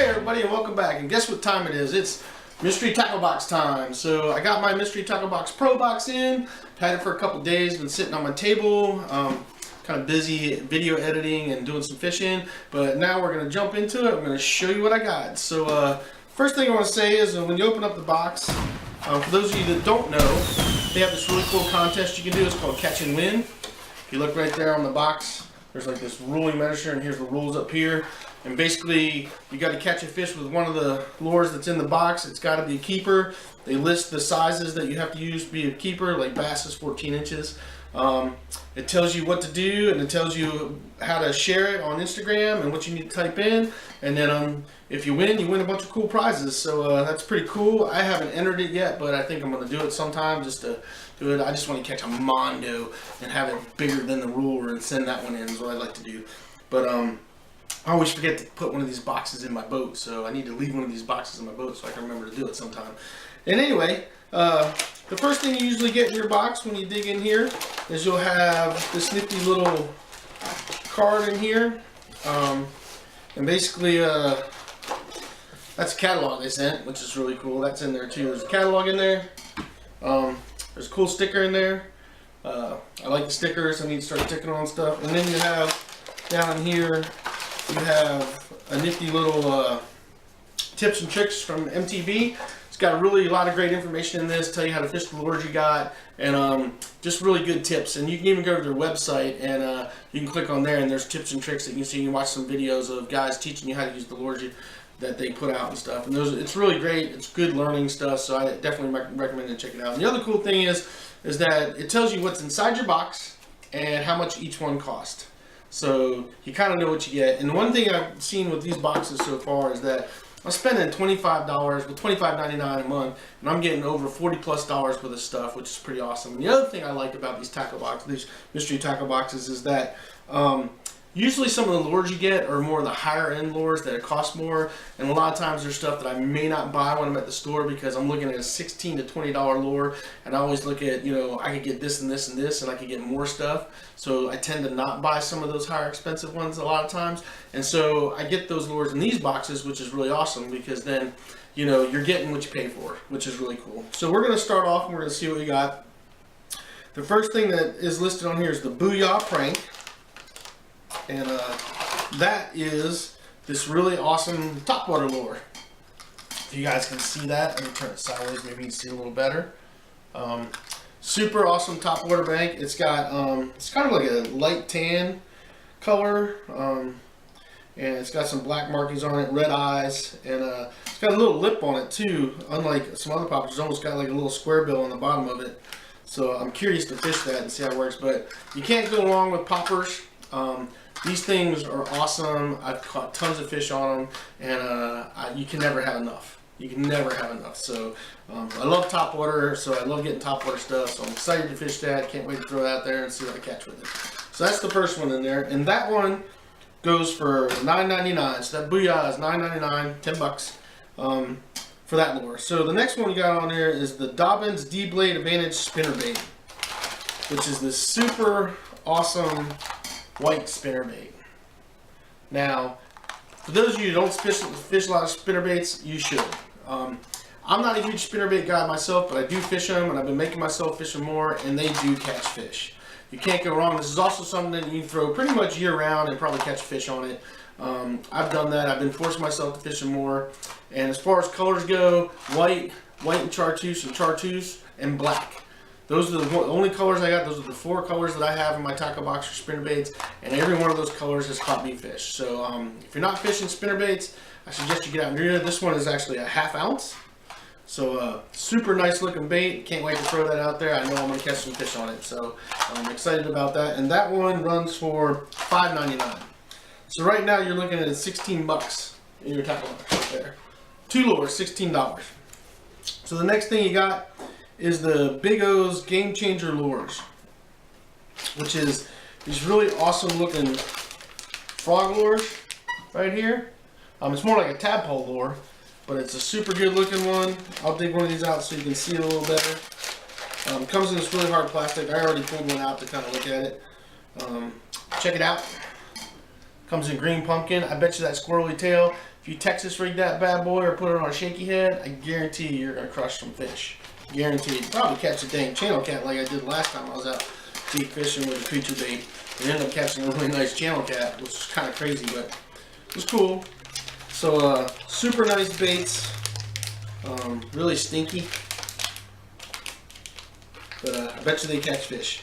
everybody, and welcome back. And guess what time it is? It's mystery tackle box time. So I got my mystery tackle box pro box in. Had it for a couple days. Been sitting on my table. Kind of busy video editing and doing some fishing. But now we're gonna jump into it. I'm gonna show you what I got. So first thing I want to say is when you open up the box, for those of you that don't know, they have this really cool contest you can do. It's called Catch and Win. If you look right there on the box, there's like this ruling measure, and here's the rules up here. And basically, you got to catch a fish with one of the lures that's in the box. It's got to be a keeper. They list the sizes that you have to use to be a keeper, like bass is 14 inches. It tells you what to do, and it tells you how to share it on Instagram and what you need to type in. And then if you win a bunch of cool prizes. So that's pretty cool. I haven't entered it yet, but I think I'm going to do it sometime just to do it. I just want to catch a mondo and have it bigger than the ruler and send that one in is what I'd like to do. But I always forget to put one of these boxes in my boat, so I need to leave one of these boxes in my boat so I can remember to do it sometime. And anyway, the first thing you usually get in your box when you dig in here is you'll have this nifty little card in here. And basically, that's a catalog they sent, which is really cool. That's in there too. There's a catalog in there. There's a cool sticker in there. I like the stickers. I need to start sticking on stuff. And then you have down here, you have a nifty little tips and tricks from MTB. It's got really a lot of great information in this, tell you how to fish the lures you got, and just really good tips. And you can even go to their website and you can click on there, and there's tips and tricks that you can see. You can watch some videos of guys teaching you how to use the lures that they put out and stuff. And it's really great. It's good learning stuff, so I definitely recommend to check it out. And the other cool thing is that it tells you what's inside your box and how much each one costs. So you kind of know what you get. And one thing I've seen with these boxes so far is that I'm spending $25 with $25.99 a month, and I'm getting over $40+ worth of stuff, which is pretty awesome. And the other thing I like about these tackle boxes, these mystery tackle boxes, is that usually some of the lures you get are more of the higher end lures that cost more, and a lot of times there's stuff that I may not buy when I'm at the store because I'm looking at a $16 to $20 lure, and I always look at, I could get this and this and this, and I could get more stuff. So I tend to not buy some of those higher expensive ones a lot of times, and so I get those lures in these boxes, which is really awesome because then you're getting what you pay for, which is really cool. So we're going to start off and we're going to see what we got. The first thing that is listed on here is the Booyah prank. And that is this really awesome topwater lure. If you guys can see that, let me turn it sideways, maybe you can see a little better. Super awesome topwater bank. It's got it's kind of like a light tan color, and it's got some black markings on it, red eyes, and it's got a little lip on it too. Unlike some other poppers, it's almost got like a little square bill on the bottom of it. So I'm curious to fish that and see how it works. But you can't go wrong with poppers. These things are awesome. I've caught tons of fish on them, and you can never have enough. You can never have enough. So I love topwater, so I love getting topwater stuff. So I'm excited to fish that. Can't wait to throw it out there and see what I catch with it. So that's the first one in there, and that one goes for $9.99. So that Booyah is $9.99, $10 for that lure. So the next one we got on there is the Dobbins D-Blade Advantage Spinnerbait, which is this super awesome white spinnerbait. Now, for those of you who don't fish a lot of spinnerbaits, you should. I'm not a huge spinnerbait guy myself, but I do fish them, and I've been making myself fish them more, and they do catch fish. You can't go wrong. This is also something that you can throw pretty much year-round and probably catch fish on it. I've done that. I've been forcing myself to fish them more. And as far as colors go, white and chartreuse, and black. Those are the only colors I got. Those are the 4 colors that I have in my tackle box for spinnerbaits, and every one of those colors has caught me fish. So if you're not fishing spinnerbaits, I suggest you get out and do it. This one is actually a ½ ounce. So super nice looking bait. Can't wait to throw that out there. I know I'm going to catch some fish on it. So I'm excited about that. And that one runs for $5.99. So right now you're looking at $16 in your tackle box right there. 2 lures, $16. So the next thing you got is the Big O's Gamechanger lures, which is these really awesome looking frog lures right here. It's more like a tadpole lure, but it's a super good looking one. I'll dig one of these out so you can see it a little better. Comes in this really hard plastic. I already pulled one out to kind of look at it. Check it out. Comes in green pumpkin. I bet you that squirrely tail, if you Texas rig that bad boy or put it on a shaky head, I guarantee you're going to crush some fish. Guaranteed. Probably catch a dang channel cat like I did last time I was out deep fishing with a creature bait. And ended up catching a really nice channel cat, which was kind of crazy, but it was cool. So, super nice baits. Really stinky. But I bet you they catch fish.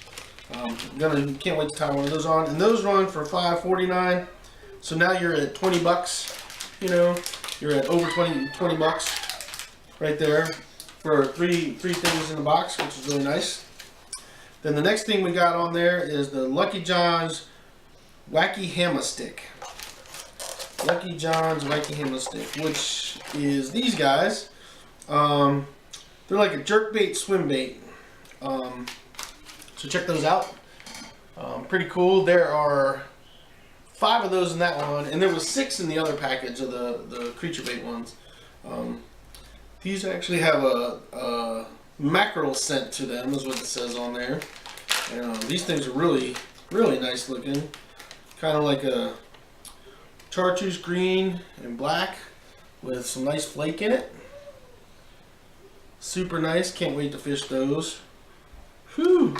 Can't wait to tie one of those on. And those run for $5.49. So now you're at 20 bucks. You know, you're at over 20 bucks right there for three things in the box, which is really nice. Then the next thing we got on there is the Lucky John's Wacky Hammer Stick. Lucky John's Wacky Hammer Stick, which is these guys. They're like a jerkbait swim bait. So check those out. Pretty cool. There are 5 of those in that one, and there was 6 in the other package of the creature bait ones. These actually have a mackerel scent to them, is what it says on there. And these things are really, really nice looking. Kind of like a chartreuse green and black with some nice flake in it. Super nice. Can't wait to fish those. Whew.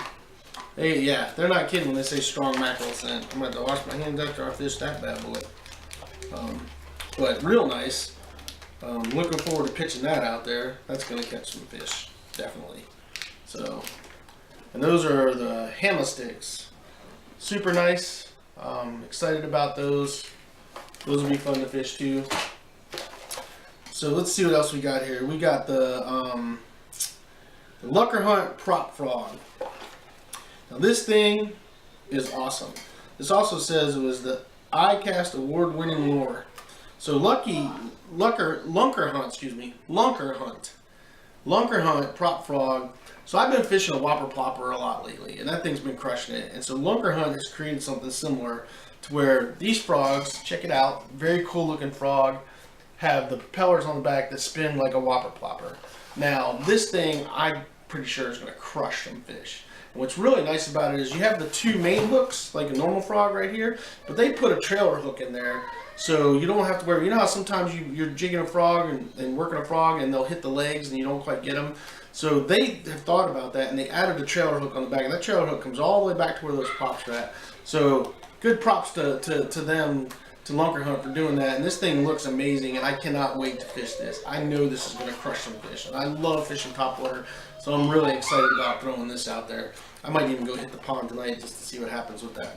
Hey, yeah, they're not kidding when they say strong mackerel scent. I'm going to have to wash my hands after I fish that bad boy. But real nice. Looking forward to pitching that out there. That's going to catch some fish, definitely. So, and those are the hammer sticks. Super nice. Excited about those. Those will be fun to fish too. So let's see what else we got here. We got the Lucker Hunt Prop Frog. Now this thing is awesome. This also says it was the iCast award-winning lure. So Lunker Hunt Prop Frog. So I've been fishing a whopper plopper a lot lately, and that thing's been crushing it. And so Lunker Hunt has created something similar to where these frogs, check it out, very cool looking frog, have the propellers on the back that spin like a whopper plopper. Now this thing, I'm pretty sure is going to crush some fish. And what's really nice about it is you have the 2 main hooks, like a normal frog right here, but they put a trailer hook in there, so you don't have to worry. You know how sometimes you're jigging a frog and working a frog and they'll hit the legs and you don't quite get them? So they have thought about that, and they added a trailer hook on the back, and that trailer hook comes all the way back to where those props are at. So good props to them, to Lunker Hunt, for doing that. And this thing looks amazing, and I cannot wait to fish this. I know this is going to crush some fish. And I love fishing topwater, so I'm really excited about throwing this out there. I might even go hit the pond tonight just to see what happens with that.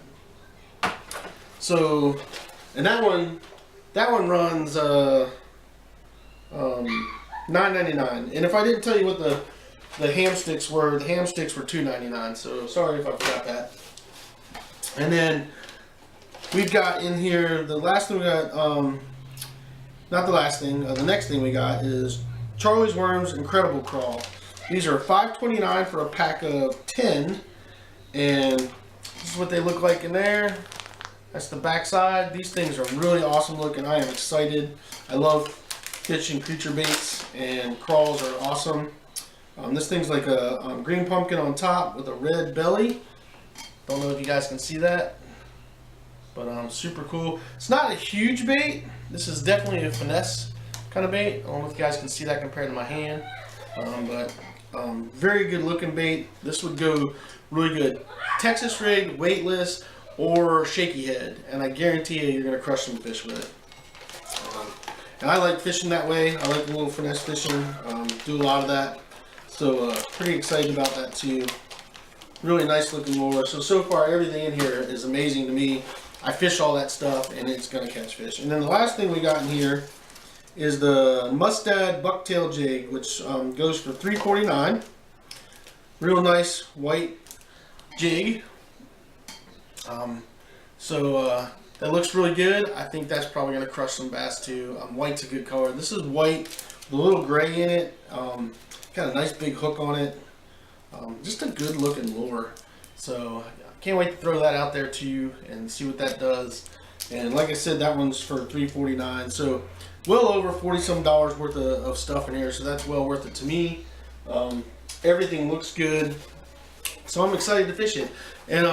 So, and that one runs $9.99. And if I didn't tell you what the ham sticks were $2.99. So sorry if I forgot that. And then we've got in here, the last thing we got, not the last thing, the next thing we got is Charlie's Worms Incredible Crawl. These are $5.29 for a pack of 10, and this is what they look like in there. That's the back side. These things are really awesome looking. I am excited. I love fishing creature baits, and crawls are awesome. This thing's like a green pumpkin on top with a red belly. Don't know if you guys can see that, but super cool. It's not a huge bait. This is definitely a finesse kind of bait. I don't know if you guys can see that compared to my hand, but very good looking bait. This would go really good Texas rig, weightless, or shaky head, and I guarantee you, you're going to crush some fish with it. And I like fishing that way. I like a little finesse fishing. Do a lot of that. So pretty excited about that too. Really nice looking lure. So far everything in here is amazing to me. I fish all that stuff, and it's going to catch fish. And then the last thing we got in here is the Mustad bucktail jig, which goes for $3.49. Real nice white jig. That looks really good. I think that's probably going to crush some bass too. White's a good color. This is white with a little gray in it. Got a nice big hook on it. Just a good looking lure. So can't wait to throw that out there to you and see what that does. And like I said, that one's for $3.49. So well over $40 some worth of stuff in here. So that's well worth it to me. Everything looks good. So I'm excited to fish it. And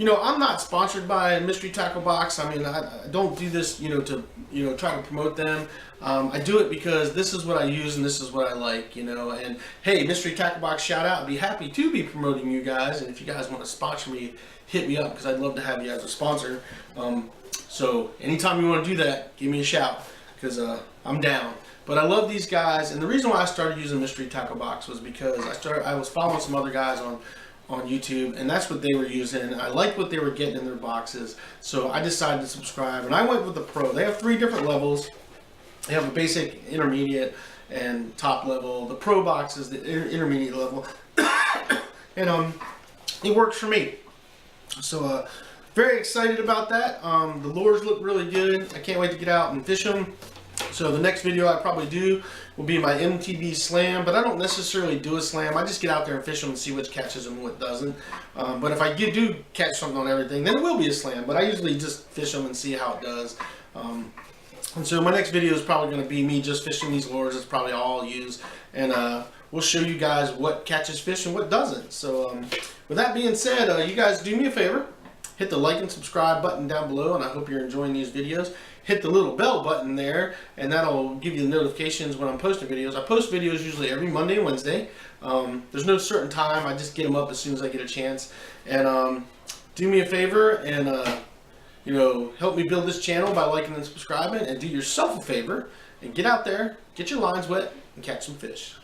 you know, I'm not sponsored by Mystery Tackle Box. I mean, I don't do this, you know, to, you know, try to promote them. I do it because this is what I use and this is what I like, you know. And hey, Mystery Tackle Box shout out. I'd be happy to be promoting you guys. And if you guys want to sponsor me, hit me up because I'd love to have you as a sponsor. So anytime you want to do that, give me a shout because I'm down. But I love these guys, and the reason why I started using Mystery Tackle Box was because I was following some other guys on YouTube, and that's what they were using. I liked what they were getting in their boxes, so I decided to subscribe, and I went with the Pro. They have 3 different levels. They have a basic, intermediate, and top level. The Pro box is the intermediate level, and it works for me. So very excited about that. The lures look really good. I can't wait to get out and fish them. So the next video I probably do will be my MTB slam, but I don't necessarily do a slam. I just get out there and fish them and see which catches them and what doesn't. But if I do catch something on everything, then it will be a slam. But I usually just fish them and see how it does. And so my next video is probably going to be me just fishing these lures. It's probably all I'll use. And we'll show you guys what catches fish and what doesn't. So with that being said, you guys do me a favor. Hit the like and subscribe button down below, and I hope you're enjoying these videos. Hit the little bell button there, and that'll give you the notifications when I'm posting videos. I post videos usually every Monday and Wednesday. There's no certain time. I just get them up as soon as I get a chance. And do me a favor and you know, help me build this channel by liking and subscribing, and do yourself a favor and get out there, get your lines wet, and catch some fish.